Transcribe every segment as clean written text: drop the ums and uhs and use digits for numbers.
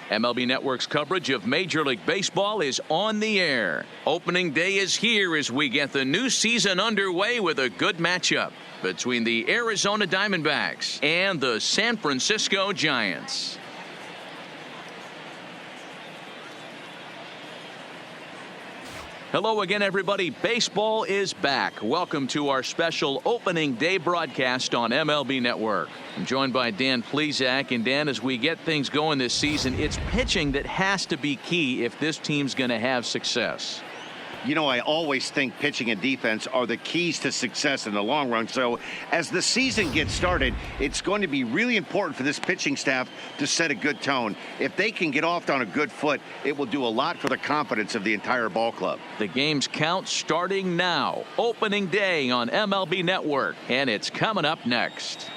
MLB Network's coverage of Major League Baseball is on the air. Opening day is here as we get the new season underway with a good matchup between the Arizona Diamondbacks and the San Francisco Giants. Hello again, everybody. Baseball is back. Welcome to our special opening day broadcast on MLB Network. I'm joined by Dan Plesac. And Dan, as we get things going this season, it's pitching that has to be key if this team's going to have success. You know, I always think pitching and defense are the keys to success in the long run. So as the season gets started, it's going to be really important for this pitching staff to set a good tone. If they can get off on a good foot, it will do a lot for the confidence of the entire ball club. The game's count starting now. Opening day on MLB Network, and it's coming up next.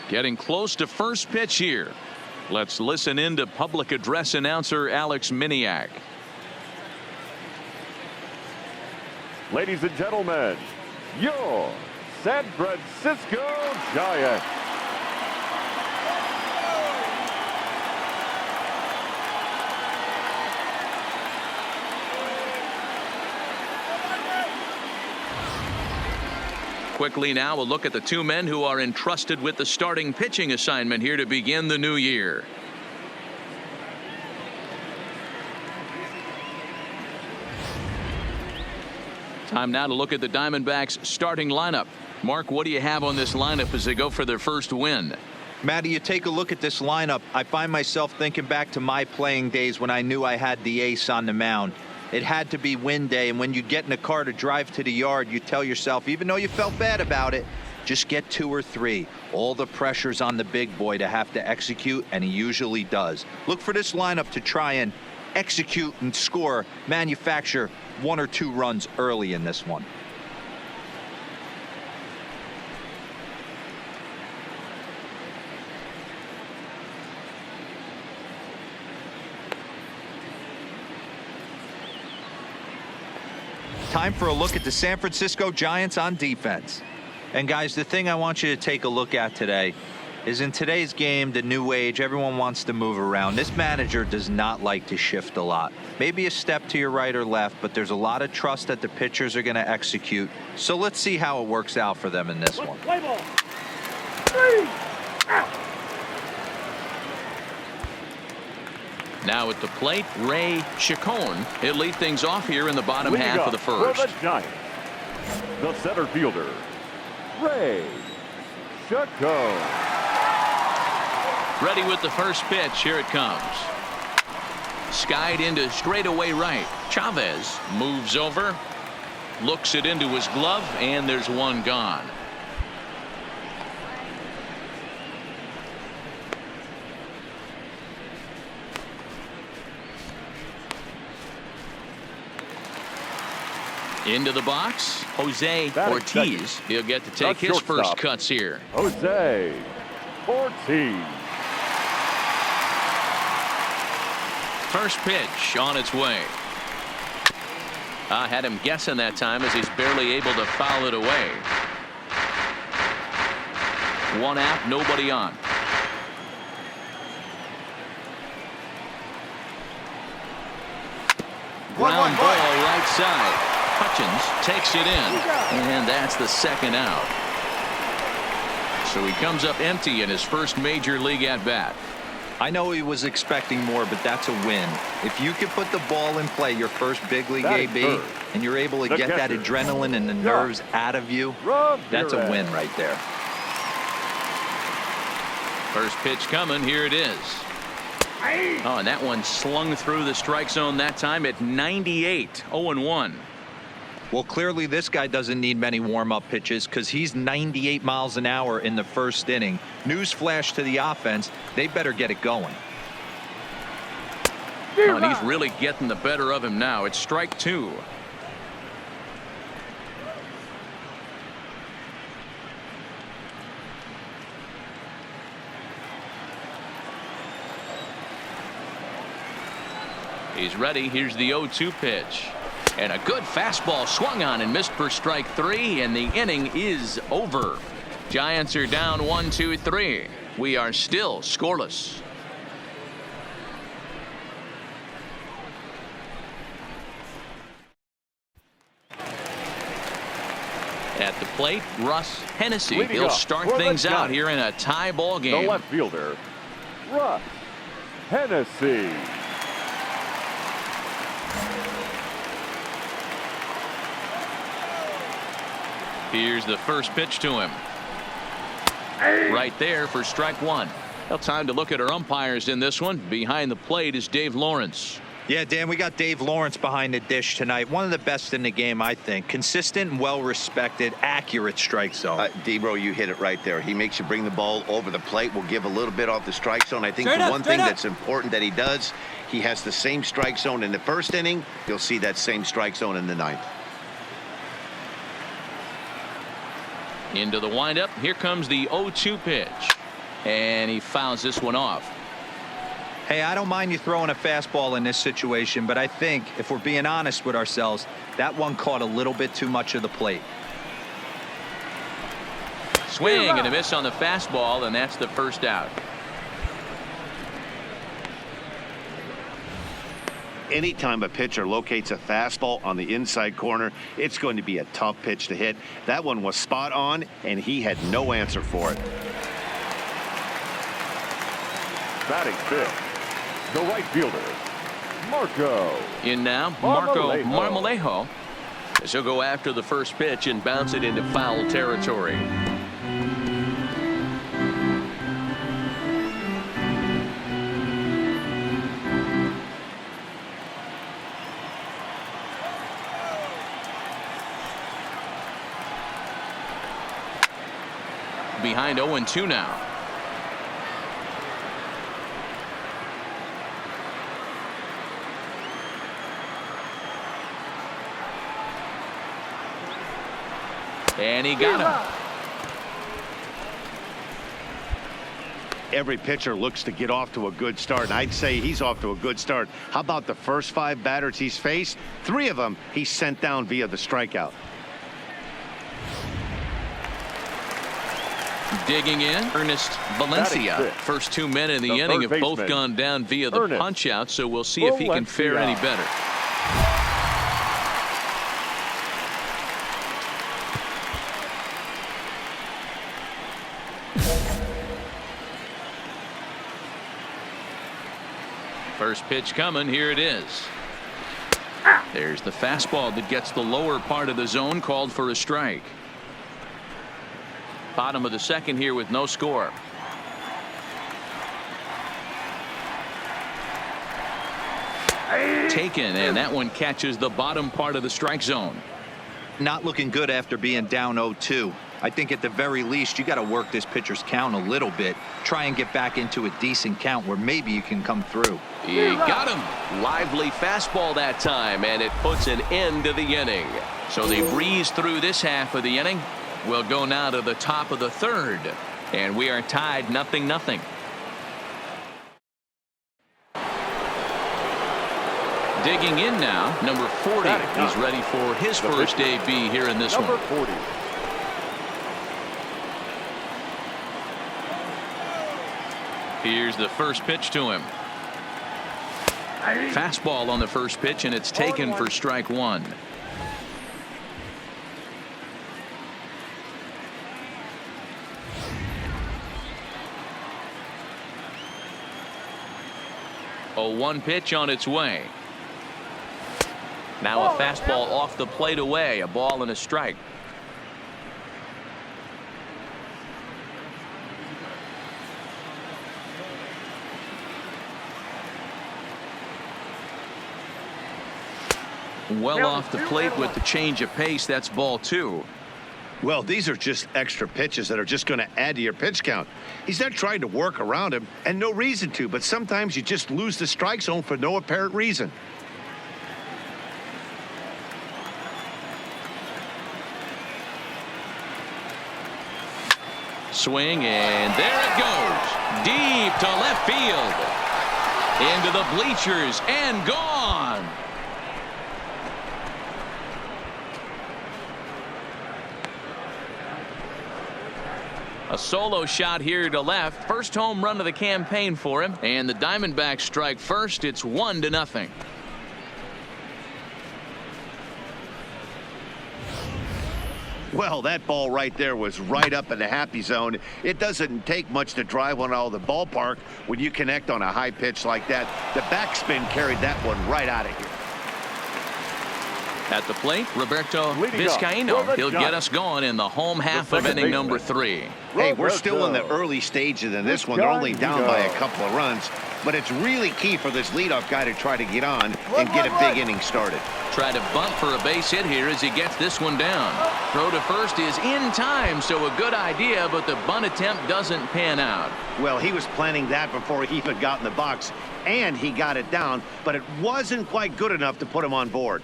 Getting close to first pitch here. Let's listen in to public address announcer Alex Miniak. Ladies and gentlemen, your San Francisco Giants. Quickly now, a look at the two men who are entrusted with the starting pitching assignment here to begin the new year. Time now to look at the Diamondbacks starting lineup. Mark, what do you have on this lineup as they go for their first win? Matty, you take a look at this lineup. I find myself thinking back to my playing days when I knew I had the ace on the mound. It had to be win day, and when you get in a car to drive to the yard, you tell yourself, even though you felt bad about it, just get 2 or 3. All the pressure's on the big boy to have to execute, and he usually does. Look for this lineup to try and execute and score, manufacture 1 or 2 runs early in this one. Time for a look at the San Francisco Giants on defense. And guys, the thing I want you to take a look at today is in today's game, the new age, everyone wants to move around. This manager does not like to shift a lot. Maybe a step to your right or left, but there's a lot of trust that the pitchers are going to execute. So let's see how it works out for them in this one. Play ball. 3 out. Now at the plate, Ray Chacon. He'll lead things off here in the bottom Leading half of the first. For the Giants, the center fielder, Ray Chacon. Ready with the first pitch. Here it comes. Skied into straightaway right. Chavez moves over, looks it into his glove, and there's one gone. Into the box, Jose Ortiz. He'll get to take his first cuts here. Jose Ortiz. First pitch on its way. I had him guessing that time as he's barely able to foul it away. 1 out, nobody on. Ground ball right side. Hutchins takes it in, and that's the second out. So he comes up empty in his first major league at bat. I know he was expecting more, but that's a win. If you can put the ball in play, your first big league AB, and you're able to get that adrenaline and the nerves out of you, that's a win right there. First pitch coming. Here it is. Oh, and that one slung through the strike zone that time at 98. 0-1. Well, clearly this guy doesn't need many warm-up pitches because he's 98 miles an hour in the first inning. Newsflash to the offense, they better get it going. Oh, and he's really getting the better of him now. It's strike two. He's ready. Here's the 0-2 pitch. And a good fastball swung on and missed for strike three, and the inning is over. Giants are down 1-2-3. We are still scoreless. At the plate, Russ Hennessy. Leading He'll up start for the things out Giants, here in a tie ball game. The left fielder, Russ Hennessy. Here's the first pitch to him. Right there for strike one. Well, time to look at our umpires in this one. Behind the plate is Dave Lawrence. Yeah, Dan, we got Dave Lawrence behind the dish tonight. One of the best in the game, I think. Consistent, well-respected, accurate strike zone. D-Bro, you hit it right there. He makes you bring the ball over the plate. We'll give a little bit off the strike zone. I think the one thing that's important that he does, he has the same strike zone in the first inning. You'll see that same strike zone in the ninth. Into the windup. Here comes the 0-2 pitch. And he fouls this one off. Hey, I don't mind you throwing a fastball in this situation, but I think if we're being honest with ourselves, that one caught a little bit too much of the plate. Swing and a miss on the fastball, and that's the first out. Anytime a pitcher locates a fastball on the inside corner, it's going to be a tough pitch to hit. That one was spot on, and he had no answer for it. Batting fifth, the right fielder, Marco. In now, Marco Marmolejo. Marmolejo. As he'll go after the first pitch and bounce it into foul territory. Behind 0-2 now. And he got him. Every pitcher looks to get off to a good start, and I'd say he's off to a good start. How about the first 5 batters he's faced? 3 of them he sent down via the strikeout. Digging in, Ernest Valencia. First 2 men in the inning have both gone down via the punch out, so we'll see if he can fare any better. First pitch coming. Here it is. There's the fastball that gets the lower part of the zone, called for a strike. Bottom of the second here with no score. Taken, and that one catches the bottom part of the strike zone. Not looking good after being down 0-2. I think at the very least you got to work this pitcher's count a little bit. Try and get back into a decent count where maybe you can come through. He got him. Lively fastball that time, and it puts an end to the inning. So they breeze through this half of the inning. We'll go now to the top of the third, and we are tied 0-0. Digging in now, number 40. He's ready for his first AB here in this one. Number 40. Here's the first pitch to him. Fastball on the first pitch, and it's taken for strike one. A 1 pitch on its way. Now a fastball off the plate away, a ball and a strike. Well off the plate with the change of pace. That's ball 2. Well, these are just extra pitches that are just going to add to your pitch count. He's not trying to work around him, and no reason to, but sometimes you just lose the strike zone for no apparent reason. Swing, and there it goes. Deep to left field. Into the bleachers and gone. A solo shot here to left. First home run of the campaign for him. And the Diamondbacks strike first. It's 1-0. Well, that ball right there was right up in the happy zone. It doesn't take much to drive one out of the ballpark when you connect on a high pitch like that. The backspin carried that one right out of here. At the plate, Roberto Vizcaíno. He'll get us going in the home half of inning number 3. Hey, we're still in the early stages in this one. They're only down by a couple of runs, but it's really key for this leadoff guy to try to get on and get a big inning started. Try to bunt for a base hit here as he gets this one down. Throw to first is in time, so a good idea, but the bunt attempt doesn't pan out. Well, he was planning that before he even got in the box, and he got it down, but it wasn't quite good enough to put him on board.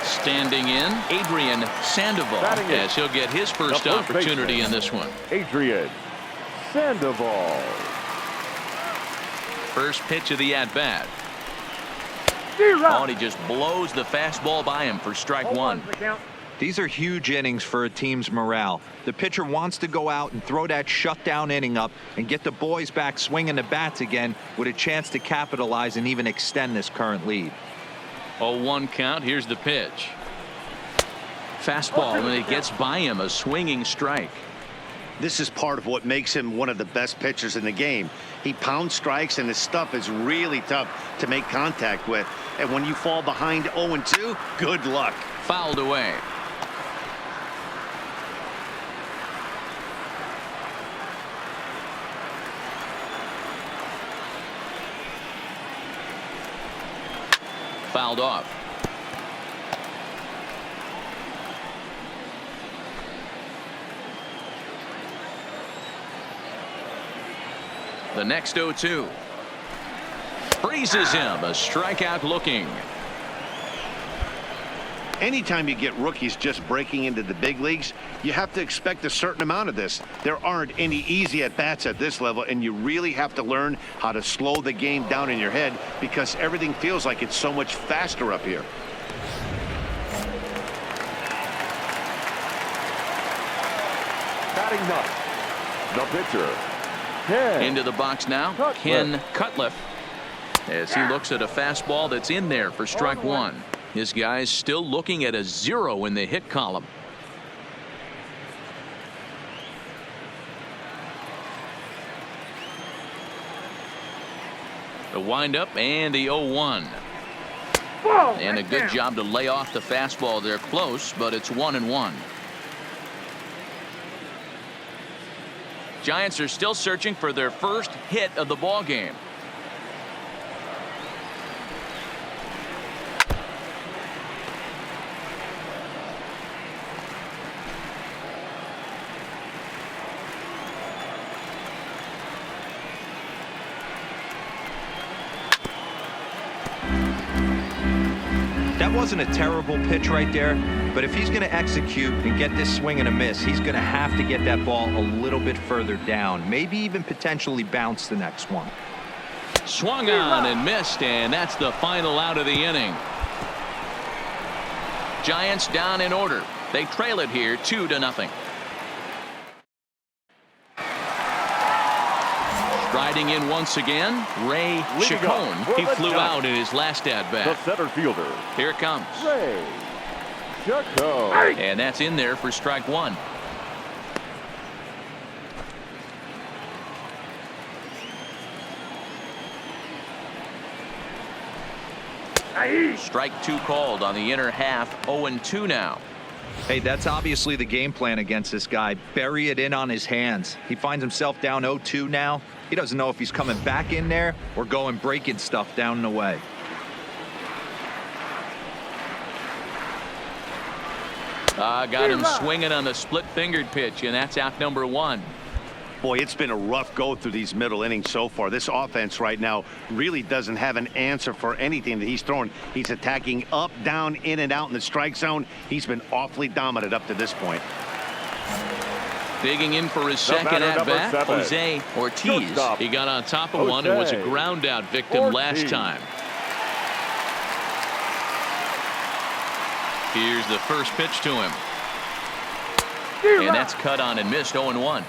Standing in, Adrian Sandoval, as he'll get his first opportunity in this one. Adrian Sandoval. First pitch of the at-bat. Oh, and he just blows the fastball by him for strike one. These are huge innings for a team's morale. The pitcher wants to go out and throw that shutdown inning up and get the boys back swinging the bats again with a chance to capitalize and even extend this current lead. 0-1 count. Here's the pitch. Fastball, and it gets by him, a swinging strike. This is part of what makes him one of the best pitchers in the game. He pounds strikes, and his stuff is really tough to make contact with. And when you fall behind 0-2, good luck. Fouled away. Fouled off. The next 0-2. Freezes him. A strikeout looking. Anytime you get rookies just breaking into the big leagues, you have to expect a certain amount of this. There aren't any easy at-bats at this level, and you really have to learn how to slow the game down in your head because everything feels like it's so much faster up here. Batting ninth, the pitcher, Ken. Into the box now, Ken Cutliff, as he looks at a fastball that's in there for strike one. His guy's still looking at a 0 in the hit column. The windup and the 0-1. And a good job to lay off the fastball there close, but it's 1-1. Giants are still searching for their first hit of the ball game. That wasn't a terrible pitch right there, but if he's going to execute and get this swing and a miss, he's going to have to get that ball a little bit further down, maybe even potentially bounce the next one. Swung on and missed, and that's the final out of the inning. Giants down in order. They trail it here 2-0. Riding in once again, Ray Chacon. He flew out in his last at-bat. The center fielder. Here it comes. Ray Chacon. And that's in there for strike one. Strike two called on the inner half. 0-2 now. Hey, that's obviously the game plan against this guy. Bury it in on his hands. He finds himself down 0-2 now. He doesn't know if he's coming back in there or going breaking stuff down and away. Got him swinging on the split-fingered pitch, and that's out number 1. Boy, it's been a rough go through these middle innings so far. This offense right now really doesn't have an answer for anything that he's throwing. He's attacking up, down, in, and out in the strike zone. He's been awfully dominant up to this point. Digging in for his second at-bat, Jose Ortiz. He got on top of one and was a ground-out victim last time. Here's the first pitch to him. And that's cut on and missed. 0-1.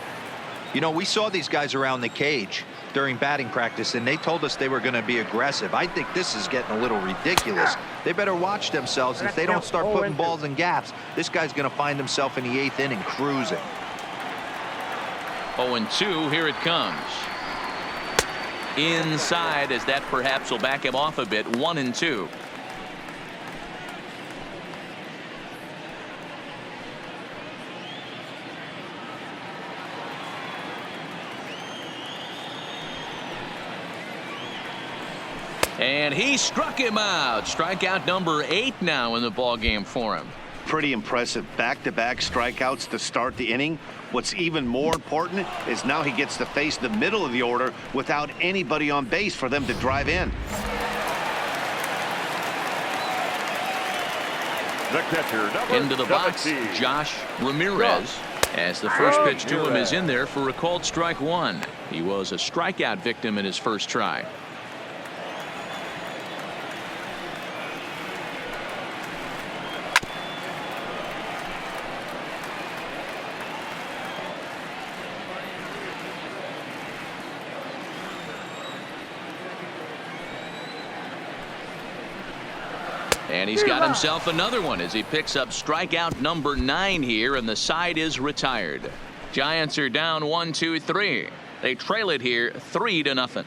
You know, we saw these guys around the cage during batting practice, and they told us they were going to be aggressive. I think this is getting a little ridiculous. They better watch themselves. If they don't start putting balls in gaps, this guy's going to find himself in the 8th inning cruising. 0-2, here it comes. Inside, as that perhaps will back him off a bit. 1-2. And he struck him out. Strikeout number 8 now in the ball game for him. Pretty impressive back-to-back strikeouts to start the inning. What's even more important is now he gets to face the middle of the order without anybody on base for them to drive in. The catcher, into the box, Josh Ramirez. As the first pitch to him is in there for a called strike 1. He was a strikeout victim in his first try. And he's got himself another one as he picks up strikeout number 9 here, and the side is retired. Giants are down 1-2-3. They trail it here 3-0.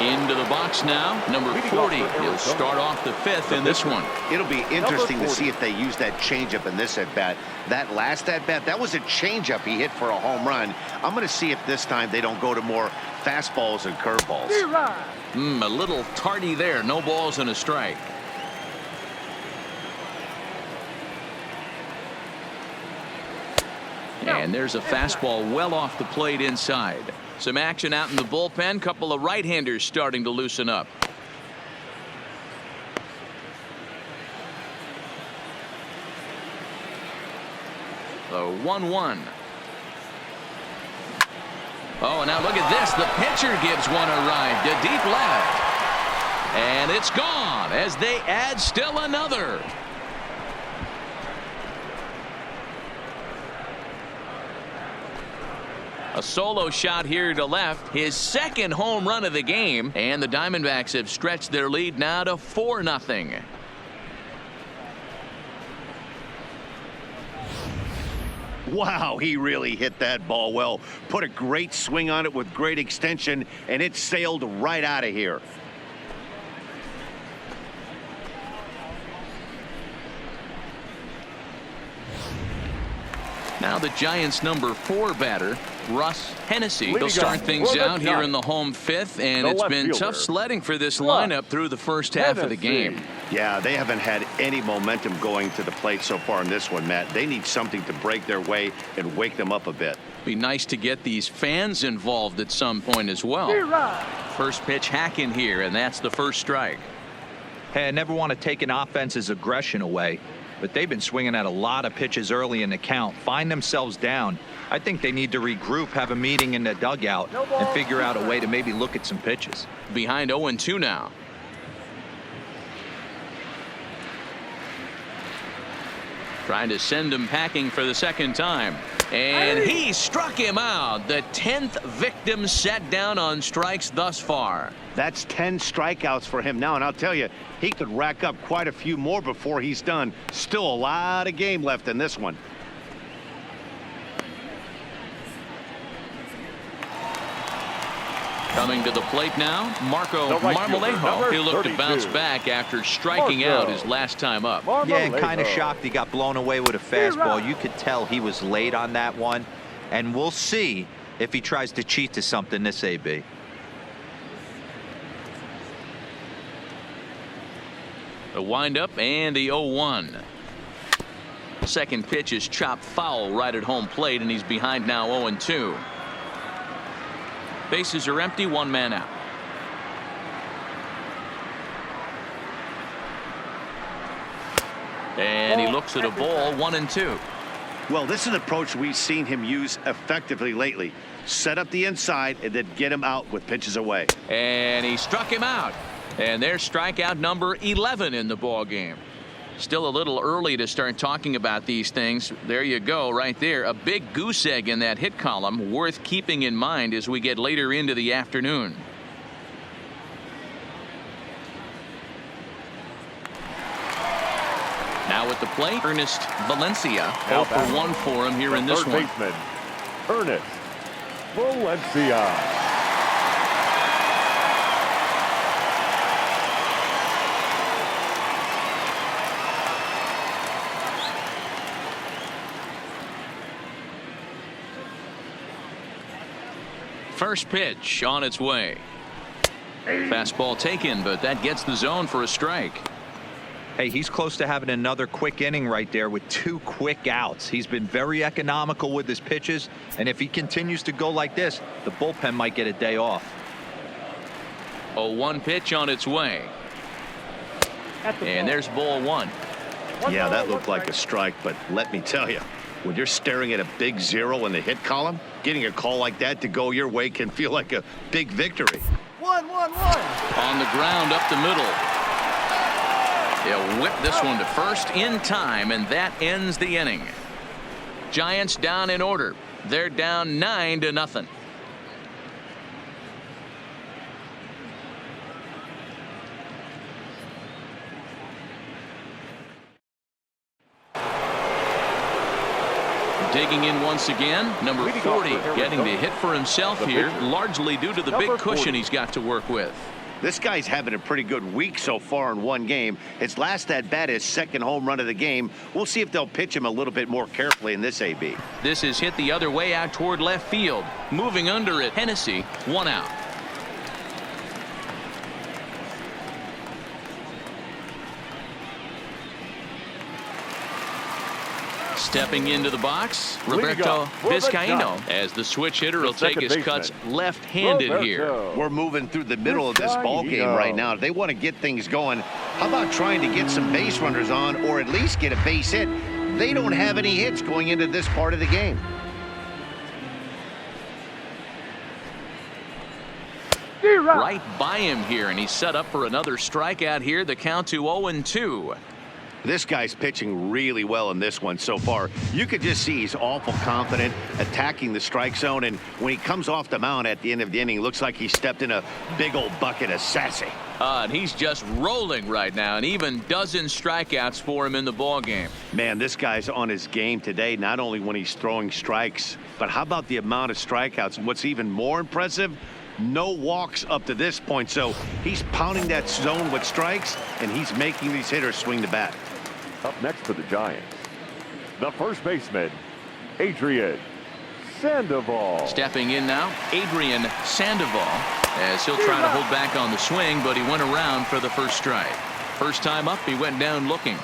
Into the box now, number 40. He'll start off the 5th in this one. It'll be interesting to see if they use that changeup in this at-bat. That last at-bat, that was a changeup he hit for a home run. I'm going to see if this time they don't go to more fastballs and curveballs. A little tardy there. No balls and a strike. And there's a fastball well off the plate inside. Some action out in the bullpen. Couple of right-handers starting to loosen up. The 1-1. Oh, now look at this. The pitcher gives one a ride to deep left. And it's gone as they add still another. A solo shot here to left, his second home run of the game, and the Diamondbacks have stretched their lead now to 4-0. Wow, he really hit that ball well. Put a great swing on it with great extension, and it sailed right out of here. Now the Giants' number 4 batter, Russ Hennessy. He'll start things out here in the home 5th, and it's been tough sledding for this lineup through the first half of the game. Yeah, they haven't had any momentum going to the plate so far in this one, Matt. They need something to break their way and wake them up a bit. Be nice to get these fans involved at some point as well. First pitch hack in here, and that's the first strike. Hey, I never want to take an offense's aggression away, but they've been swinging at a lot of pitches early in the count, find themselves down. I think they need to regroup, have a meeting in the dugout, and figure out a way to maybe look at some pitches. Behind 0-2 now. Trying to send him packing for the second time. And he struck him out. The 10th victim set down on strikes thus far. That's 10 strikeouts for him now, and I'll tell you, he could rack up quite a few more before he's done. Still a lot of game left in this one. Coming to the plate now, Marco The right fielder, Marmolejo. number He'll look to 32. bounce back after striking out his last time up. Yeah, and kind of shocked he got blown away with a fastball. You could tell he was late on that one. And we'll see if he tries to cheat to something this AB. The windup and the 0-1. Second pitch is chopped foul right at home plate, and he's behind now 0-2. Bases are empty, one man out. And he looks at a ball, 1-2. Well, this is an approach we've seen him use effectively lately. Set up the inside and then get him out with pitches away. And he struck him out. And there's strikeout number 11 in the ball game. Still a little early to start talking about these things. There you go, right there. A big goose egg in that hit column, worth keeping in mind as we get later into the afternoon. Now at the plate, Ernest Valencia. 0 for 1 for him here in this one. Baseman, Ernest Valencia. First pitch on its way. Fastball taken, but that gets the zone for a strike. Hey, he's close to having another quick inning right there with 2 quick outs. He's been very economical with his pitches, and if he continues to go like this, the bullpen might get a day off. 0-1 pitch on its way. And there's ball 1. Yeah, that looked like a strike, but let me tell you, when you're staring at a big 0 in the hit column, getting a call like that to go your way can feel like a big victory. 1-1-1. On the ground up the middle. They'll whip this one to first in time, and that ends the inning. Giants down in order. They're down 9-0. Digging in once again, number 40, getting the hit for himself here, largely due to the big cushion he's got to work with. This guy's having a pretty good week so far in one game. His last at bat is second home run of the game. We'll see if they'll pitch him a little bit more carefully in this AB. This is hit the other way out toward left field. Moving under it, Hennessy, 1 out. Stepping into the box, Roberto Vizcaino, as the switch hitter will take his cuts left-handed here. We're moving through the middle of this ball game right now. They want to get things going. How about trying to get some base runners on, or at least get a base hit? They don't have any hits going into this part of the game. Right by him here, and he's set up for another strikeout here. The count to 0-2. This guy's pitching really well in this one so far. You could just see he's awful confident attacking the strike zone, and when he comes off the mound at the end of the inning, looks like he stepped in a big old bucket of sassy. And he's just rolling right now, and even dozen strikeouts for him in the ball game. Man, this guy's on his game today, not only when he's throwing strikes, but how about the amount of strikeouts? And what's even more impressive, no walks up to this point. So he's pounding that zone with strikes, and he's making these hitters swing the bat. Up next for the Giants, the first baseman, Adrian Sandoval. Stepping in now, Adrian Sandoval, as he'll try to hold back on the swing, but he went around for the first strike. First time up, he went down looking.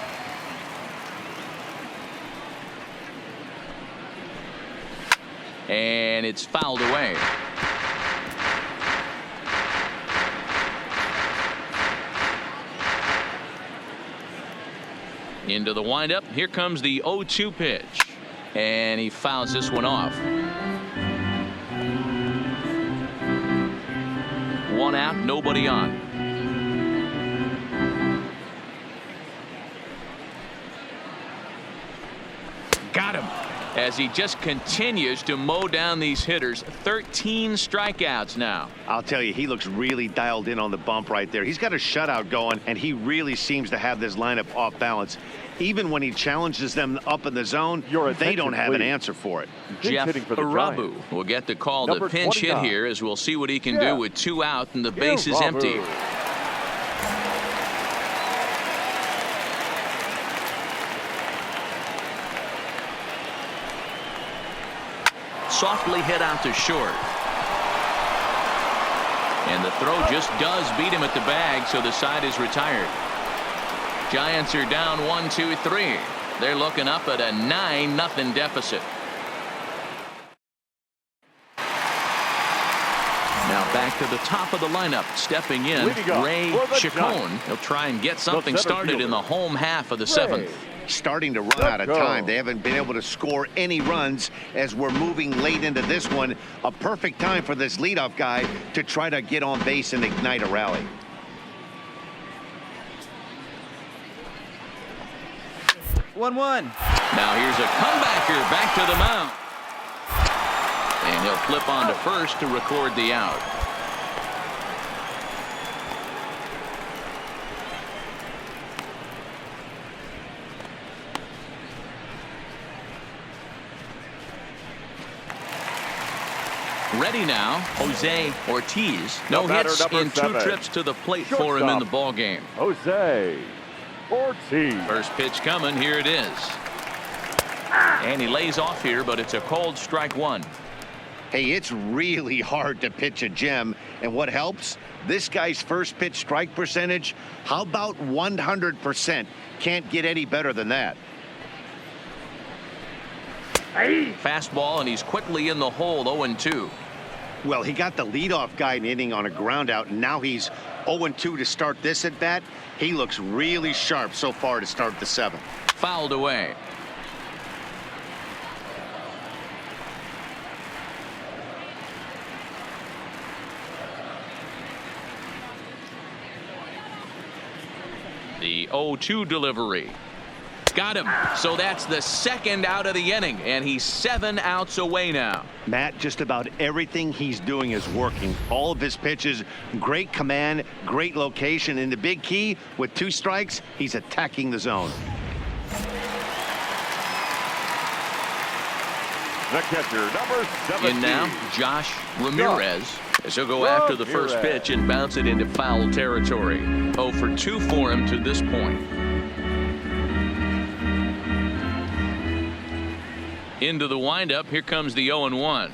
And it's fouled away. Into the windup. Here comes the 0-2 pitch. And he fouls this one off. 1 out, nobody on. Got him. as he just continues to mow down these hitters. 13 strikeouts now. I'll tell you, he looks really dialed in on the bump right there. He's got a shutout going, and he really seems to have this lineup off balance. Even when he challenges them up in the zone, they don't have an answer for it. Jeff Arabu will get the call to pinch hit here, as we'll see what he can do with 2 out and the base is empty. Softly hit out to short. And the throw just does beat him at the bag, so the side is retired. Giants are down 1-2-3. They're looking up at a 9-0 deficit. Now back to the top of the lineup. Stepping in, Ray Chacon. He'll try and get something started in the home half of the 7th. Starting to run out of time. They haven't been able to score any runs as we're moving late into this one. A perfect time for this leadoff guy to try to get on base and ignite a rally. Now here's a comebacker back to the mound. And he'll flip on to first to record the out. Ready now, Jose Ortiz. No hits in 2 trips to the plate for him in the ball game. Jose Ortiz. First pitch coming. Here it is. And he lays off here, but it's a cold strike 1. Hey, it's really hard to pitch a gem, and what helps? This guy's first pitch strike percentage, how about 100%? Can't get any better than that. Fastball, and he's quickly in the hole. 0-2. Well, he got the leadoff guy in inning on a ground out, and now he's 0-2 to start this at bat. He looks really sharp so far to start the 7th. Fouled away. The 0-2 delivery. Got him. So that's the 2nd out of the inning, and he's 7 outs away now. Matt, just about everything he's doing is working. All of his pitches, great command, great location, and the big key, with 2 strikes, he's attacking the zone. The catcher, number 17. In now, Josh Ramirez. As he'll go after the first pitch and bounce it into foul territory. 0 for 2 for him to this point. Into the windup. Here comes the 0-1.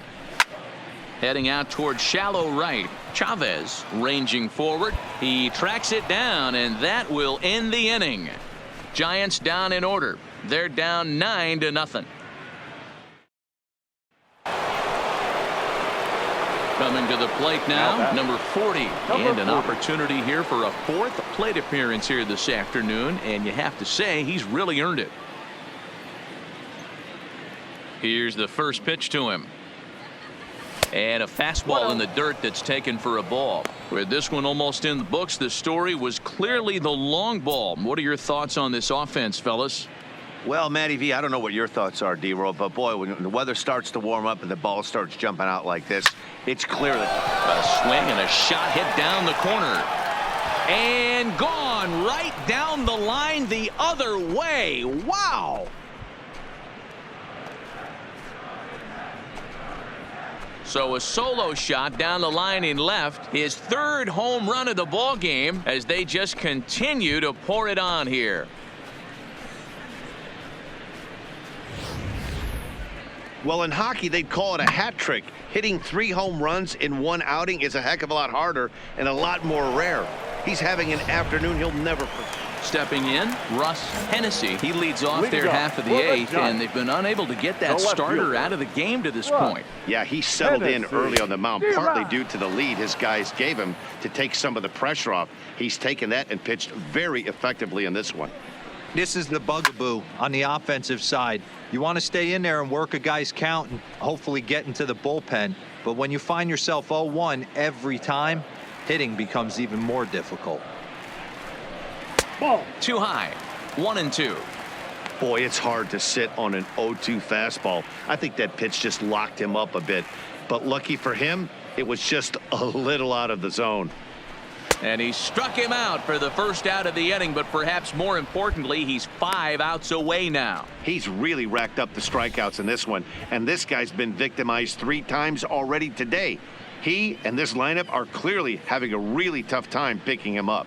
Heading out towards shallow right. Chavez ranging forward. He tracks it down, and that will end the inning. Giants down in order. They're down 9-0. Coming to the plate now, number 40. And an opportunity here for a 4th plate appearance here this afternoon, and you have to say he's really earned it. Here's the first pitch to him. And a fastball in the dirt that's taken for a ball. With this one almost in the books, the story was clearly the long ball. What are your thoughts on this offense, fellas? Well, Matty V, I don't know what your thoughts are, D-Roll, but boy, when the weather starts to warm up and the ball starts jumping out like this, it's clear that a swing and a shot hit down the corner. And gone right down the line the other way. Wow. So a solo shot down the line in left, his 3rd home run of the ball game, as they just continue to pour it on here. Well, in hockey, they'd call it a hat trick. Hitting 3 home runs in 1 outing is a heck of a lot harder and a lot more rare. He's having an afternoon he'll never forget. Stepping in, Russ Hennessy. He leads off their half of the 8th, and they've been unable to get that starter out of the game to this point. Yeah, he settled in early on the mound, partly due to the lead his guys gave him to take some of the pressure off. He's taken that and pitched very effectively in this one. This is the bugaboo on the offensive side. You want to stay in there and work a guy's count and hopefully get into the bullpen. But when you find yourself 0-1 every time, hitting becomes even more difficult. Ball. Too high. 1-2. Boy, it's hard to sit on an 0-2 fastball. I think that pitch just locked him up a bit. But lucky for him, it was just a little out of the zone. And he struck him out for the first out of the inning, but perhaps more importantly, he's 5 outs away now. He's really racked up the strikeouts in this one, and this guy's been victimized 3 times already today. He and this lineup are clearly having a really tough time picking him up.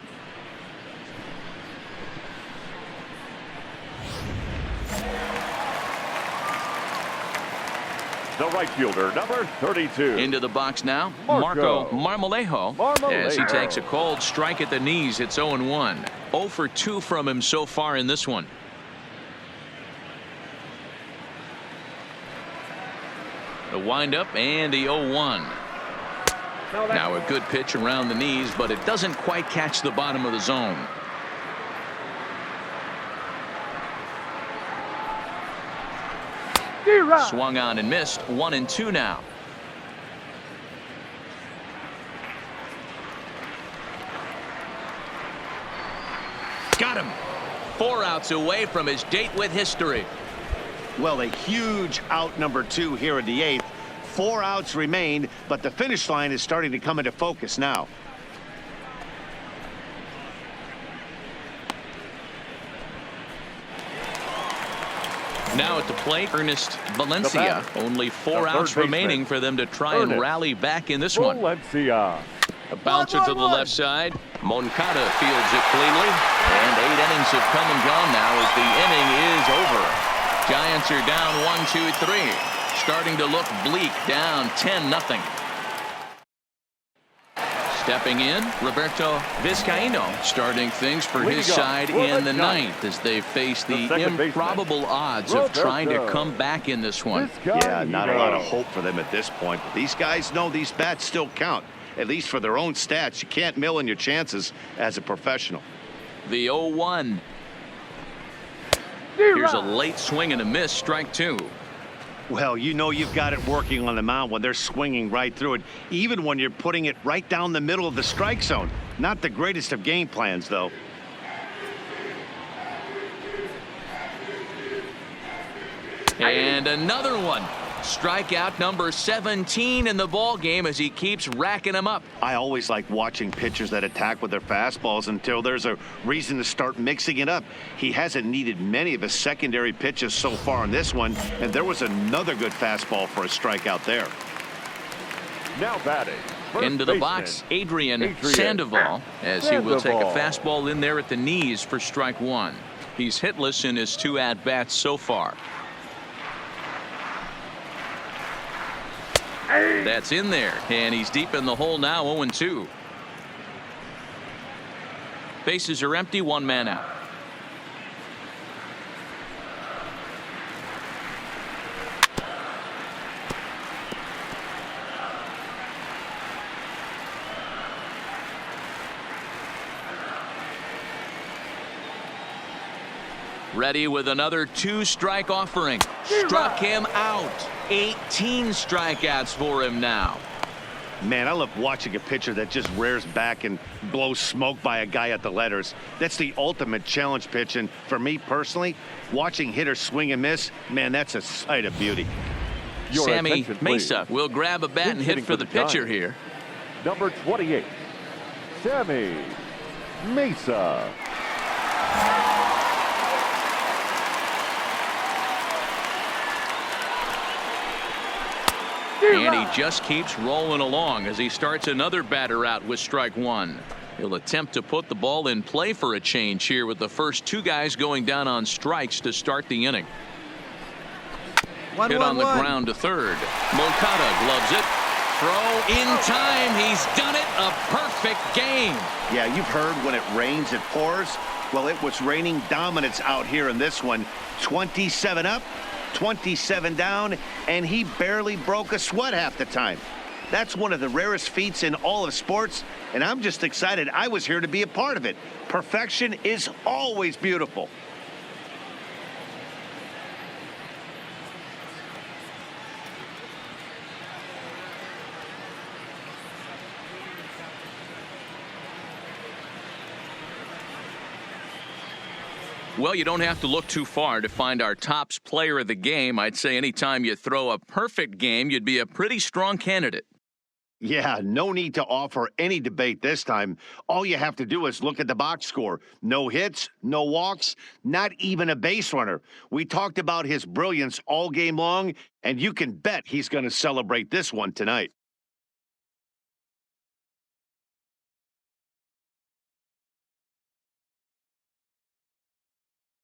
The right fielder, number 32. Into the box now, Marco Marmolejo, as he takes a cold strike at the knees. It's 0-1. 0 for 2 from him so far in this one. The windup and the 0-1. Now a good pitch around the knees, but it doesn't quite catch the bottom of the zone. Swung on and missed. 1-2 now. Got him. 4 outs away from his date with history. Well, a huge out number 2 here in the 8th. 4 outs remain, but the finish line is starting to come into focus now. Now at the plate, Ernest Valencia. Only 4 outs remaining for them to try and rally back in this one. Valencia. A bouncer to the left side. Moncada fields it cleanly. And 8 innings have come and gone now as the inning is over. Giants are down 1-2-3. Starting to look bleak, down 10-0. Stepping in, Roberto Vizcaino starting things for his side in the 9th as they face the improbable odds of trying to come back in this one. Yeah, not a lot of hope for them at this point. But these guys know these bats still count, at least for their own stats. You can't mill in your chances as a professional. The 0-1. Here's a late swing and a miss, strike 2. Well, you know you've got it working on the mound when they're swinging right through it, even when you're putting it right down the middle of the strike zone. Not the greatest of game plans, though. And another one. Strikeout number 17 in the ball game as he keeps racking them up. I always like watching pitchers that attack with their fastballs until there's a reason to start mixing it up. He hasn't needed many of his secondary pitches so far in this one, and there was another good fastball for a strikeout there. Now batting. Into the box, Adrian Sandoval, as he will take a fastball in there at the knees for strike 1. He's hitless in his 2 at-bats so far. That's in there, and he's deep in the hole now. 0-2. Bases are empty, 1 man out. Ready with another 2-strike offering. Struck him out. 18 strikeouts for him now. Man, I love watching a pitcher that just rears back and blows smoke by a guy at the letters. That's the ultimate challenge pitch, and for me personally, watching hitters swing and miss, man, that's a sight of beauty. Sammy Mesa will grab a bat and hit for the pitcher here. Number 28, Sammy Mesa. And he just keeps rolling along as he starts another batter out with strike 1. He'll attempt to put the ball in play for a change here with the first 2 guys going down on strikes to start the inning. Hit on the ground to third. Moncada gloves it. Throw in time. He's done it. A perfect game. Yeah, you've heard when it rains, it pours. Well, it was raining dominance out here in this one. 27 up. 27 down, and he barely broke a sweat half the time. That's one of the rarest feats in all of sports, and I'm just excited I was here to be a part of it. Perfection is always beautiful. Well, you don't have to look too far to find our tops player of the game. I'd say anytime you throw a perfect game, you'd be a pretty strong candidate. Yeah, no need to offer any debate this time. All you have to do is look at the box score. No hits, no walks, not even a base runner. We talked about his brilliance all game long, and you can bet he's going to celebrate this one tonight.